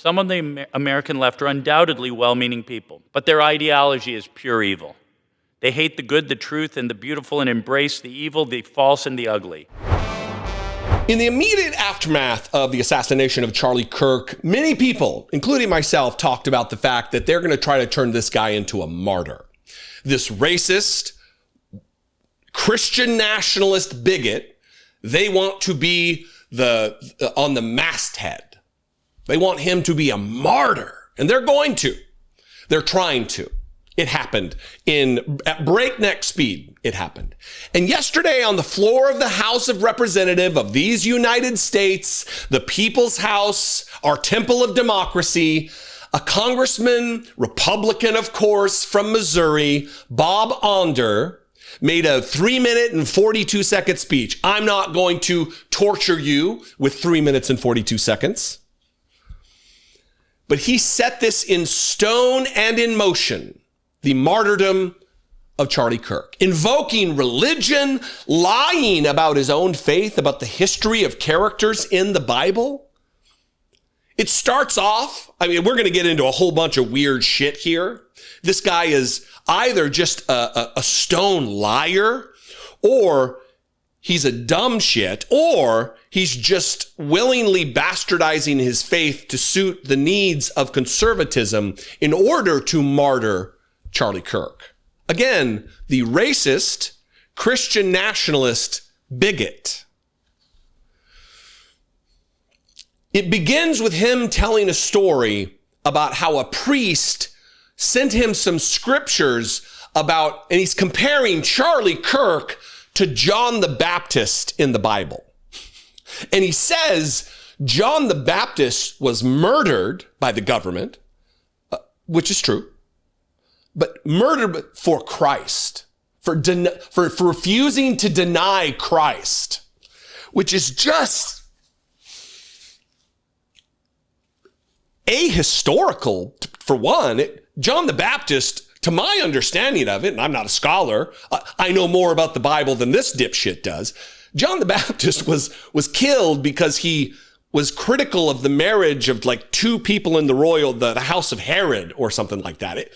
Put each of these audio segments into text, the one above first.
Some on the American left are undoubtedly well-meaning people, but their ideology is pure evil. They hate the good, the truth, and the beautiful, and embrace the evil, the false, and the ugly. In the immediate aftermath of the assassination of Charlie Kirk, many people, including myself, talked about the fact that they're going to try to turn this guy into a martyr. This racist, Christian nationalist bigot, they want to be on the masthead. They want him to be a martyr, and they're going to. They're trying to. It happened at breakneck speed. It happened. And yesterday on the floor of the House of Representatives of these United States, the People's House, our temple of democracy, a congressman, Republican, of course, from Missouri, Bob Onder, made a 3-minute and 42-second speech. I'm not going to torture you with 3 minutes and 42 seconds. But he set this in stone and in motion. The martyrdom of Charlie Kirk, invoking religion, lying about his own faith, about the history of characters in the Bible. It starts off, we're going to get into a whole bunch of weird shit here. This guy is either just a stone liar, or he's a dumb shit, or he's just willingly bastardizing his faith to suit the needs of conservatism in order to martyr Charlie Kirk. Again, the racist, Christian nationalist bigot. It begins with him telling a story about how a priest sent him some scriptures and he's comparing Charlie Kirk to John the Baptist in the Bible. And he says John the Baptist was murdered by the government, which is true. But murdered for Christ, for refusing to deny Christ, which is just ahistorical, for one. John the Baptist, to my understanding of it, and I'm not a scholar, I know more about the Bible than this dipshit does. John the Baptist was killed because he was critical of the marriage of like two people in the house of Herod or something like that.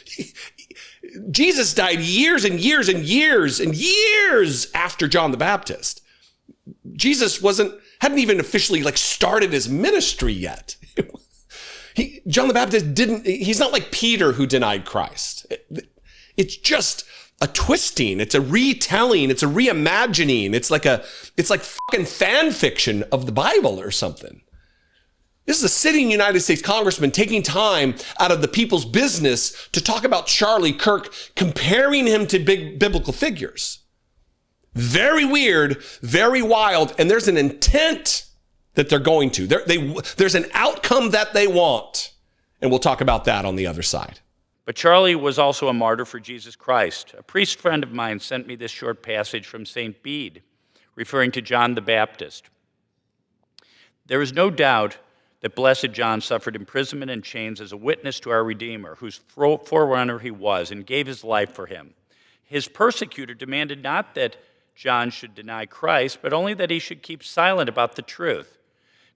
Jesus died years and years and years and years after John the Baptist. Jesus hadn't even officially started his ministry yet. John the Baptist he's not like Peter who denied Christ. It's just a twisting. It's a retelling. It's a reimagining. It's like fucking fan fiction of the Bible or something. This is a sitting United States congressman taking time out of the people's business to talk about Charlie Kirk, comparing him to big biblical figures. Very weird, very wild, and there's an intent that they're going to. There's an outcome that they want, and we'll talk about that on the other side. But Charlie was also a martyr for Jesus Christ. A priest friend of mine sent me this short passage from St. Bede, referring to John the Baptist. There is no doubt that Blessed John suffered imprisonment and chains as a witness to our Redeemer, whose forerunner he was, and gave his life for him. His persecutor demanded not that John should deny Christ, but only that he should keep silent about the truth.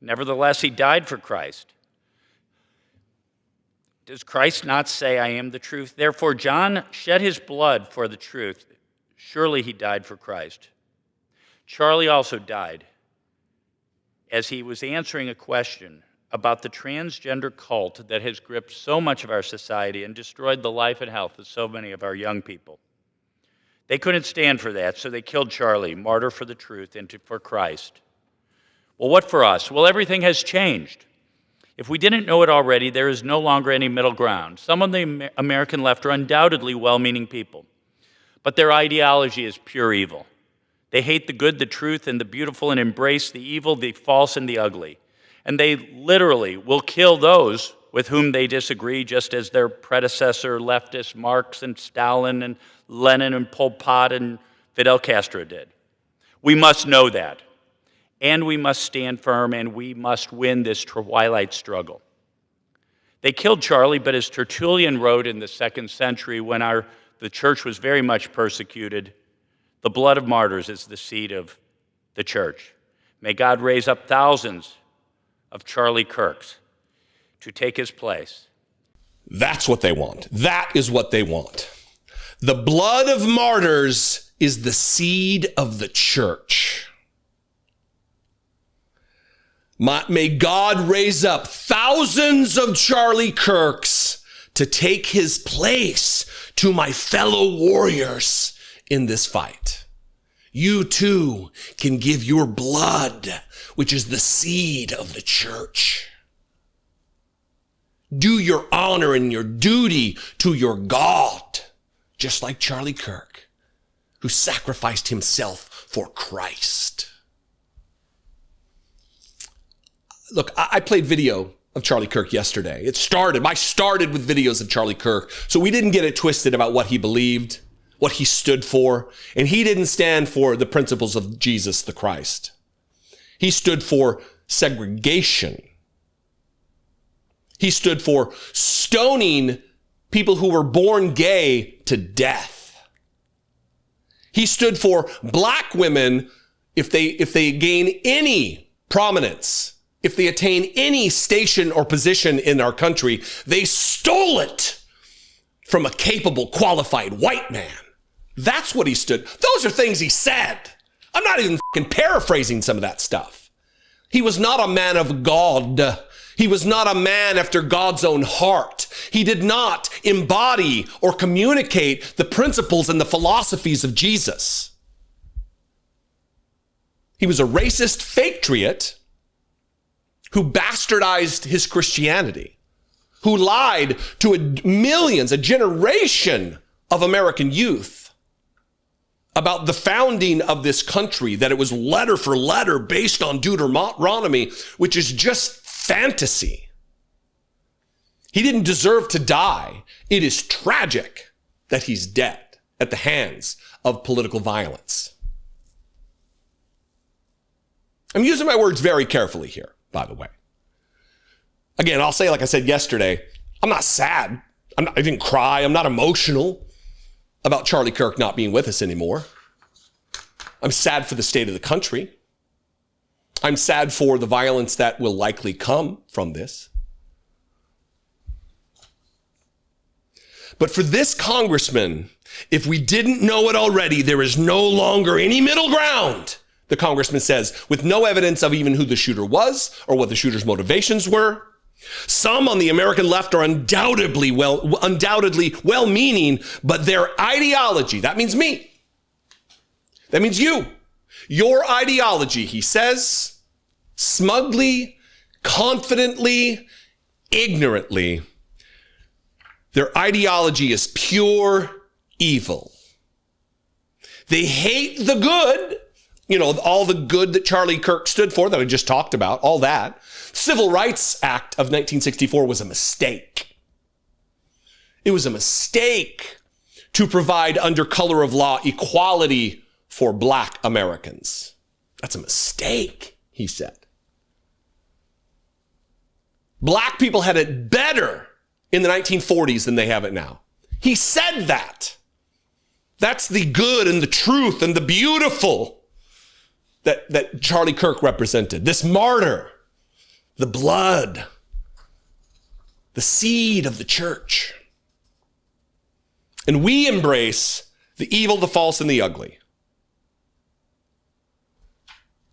Nevertheless, he died for Christ. Does Christ not say, I am the truth? Therefore, John shed his blood for the truth. Surely he died for Christ. Charlie also died as he was answering a question about the transgender cult that has gripped so much of our society and destroyed the life and health of so many of our young people. They couldn't stand for that, so they killed Charlie, martyr for the truth and for Christ. Well, what for us? Well, everything has changed. If we didn't know it already, there is no longer any middle ground. Some on the American left are undoubtedly well-meaning people, but their ideology is pure evil. They hate the good, the truth, and the beautiful, and embrace the evil, the false, and the ugly. And they literally will kill those with whom they disagree, just as their predecessor leftists Marx and Stalin and Lenin and Pol Pot and Fidel Castro did. We must know that. And we must stand firm, and we must win this twilight struggle. They killed Charlie, but as Tertullian wrote in the 2nd century, when the church was very much persecuted, the blood of martyrs is the seed of the church. May God raise up thousands of Charlie Kirks to take his place. That's what they want. That is what they want. The blood of martyrs is the seed of the church. May God raise up thousands of Charlie Kirks to take his place to my fellow warriors in this fight. You too can give your blood, which is the seed of the church. Do your honor and your duty to your God, just like Charlie Kirk, who sacrificed himself for Christ. Look, I played video of Charlie Kirk yesterday. I started with videos of Charlie Kirk, so we didn't get it twisted about what he believed, what he stood for, and he didn't stand for the principles of Jesus the Christ. He stood for segregation. He stood for stoning people who were born gay to death. He stood for black women, if they gain any prominence, if they attain any station or position in our country, they stole it from a capable, qualified white man. That's what he stood. Those are things he said. I'm not even paraphrasing some of that stuff. He was not a man of God. He was not a man after God's own heart. He did not embody or communicate the principles and the philosophies of Jesus. He was a racist patriot who bastardized his Christianity, who lied to millions, a generation of American youth about the founding of this country, that it was letter for letter based on Deuteronomy, which is just fantasy. He didn't deserve to die. It is tragic that he's dead at the hands of political violence. I'm using my words very carefully here, by the way. Again, I'll say, like I said yesterday, I'm not sad. I didn't cry. I'm not emotional about Charlie Kirk not being with us anymore. I'm sad for the state of the country. I'm sad for the violence that will likely come from this. But for this congressman, if we didn't know it already, there is no longer any middle ground, the congressman says, with no evidence of even who the shooter was or what the shooter's motivations were. Some on the American left are undoubtedly well-meaning, but their ideology, that means me, that means you, your ideology, he says, smugly, confidently, ignorantly, their ideology is pure evil. They hate the good, all the good that Charlie Kirk stood for that I just talked about, all that. Civil Rights Act of 1964 was a mistake. It was a mistake to provide, under color of law, equality for black Americans. That's a mistake, he said. Black people had it better in the 1940s than they have it now. He said that. That's the good and the truth and the beautiful that Charlie Kirk represented. This martyr, the blood, the seed of the church. And we embrace the evil, the false, and the ugly.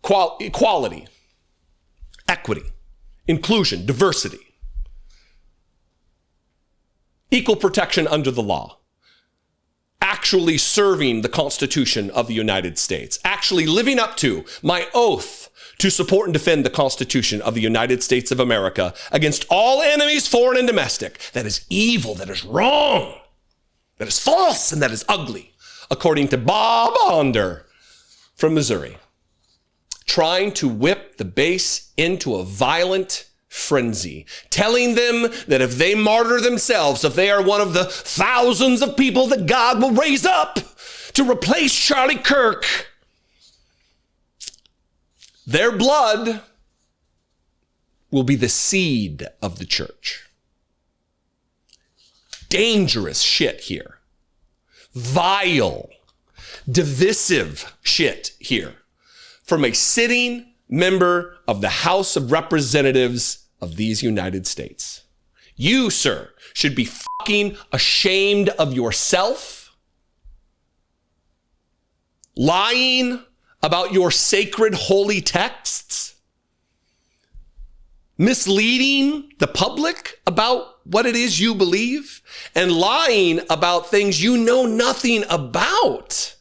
Equality, equity, inclusion, diversity, equal protection under the law, actually serving the Constitution of the United States, actually living up to my oath to support and defend the Constitution of the United States of America against all enemies, foreign and domestic. That is evil, that is wrong, that is false, and that is ugly, according to Bob Onder from Missouri, trying to whip the base into a violent frenzy, telling them that if they martyr themselves, if they are one of the thousands of people that God will raise up to replace Charlie Kirk, their blood will be the seed of the church. Dangerous shit here. Vile, divisive shit here from a sitting member of the House of Representatives of these United States. You, sir, should be fucking ashamed of yourself. Lying about your sacred holy texts. Misleading the public about what it is you believe. And lying about things you know nothing about.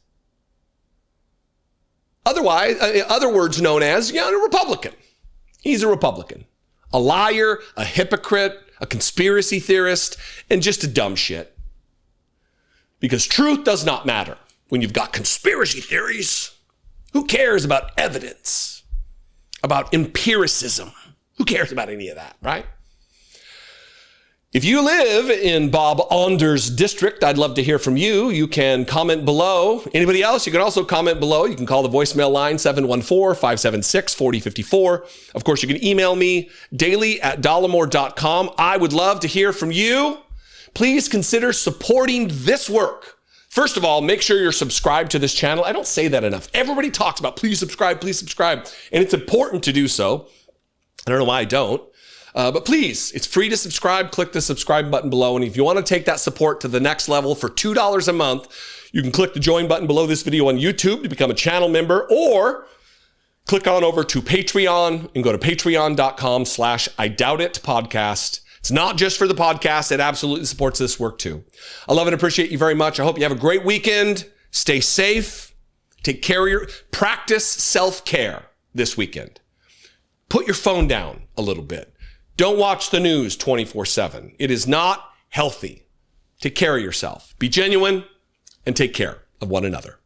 Otherwise, other words known as, a Republican. He's a Republican. A liar, a hypocrite, a conspiracy theorist, and just a dumb shit. Because truth does not matter when you've got conspiracy theories. Who cares about evidence? About empiricism? Who cares about any of that, right? If you live in Bob Anders' district, I'd love to hear from you. You can comment below. Anybody else? You can also comment below. You can call the voicemail line 714-576-4054. Of course, you can email me daily@dollemore.com. I would love to hear from you. Please consider supporting this work. First of all, make sure you're subscribed to this channel. I don't say that enough. Everybody talks about please subscribe. And it's important to do so. I don't know why I don't. But please, it's free to subscribe. Click the subscribe button below. And if you want to take that support to the next level for $2 a month, you can click the join button below this video on YouTube to become a channel member, or click on over to Patreon and go to patreon.com/IDoubtIt podcast. It's not just for the podcast. It absolutely supports this work too. I love and appreciate you very much. I hope you have a great weekend. Stay safe. Take care of practice self-care this weekend. Put your phone down a little bit. Don't watch the news 24/7. It is not healthy. Take care of yourself. Be genuine and take care of one another.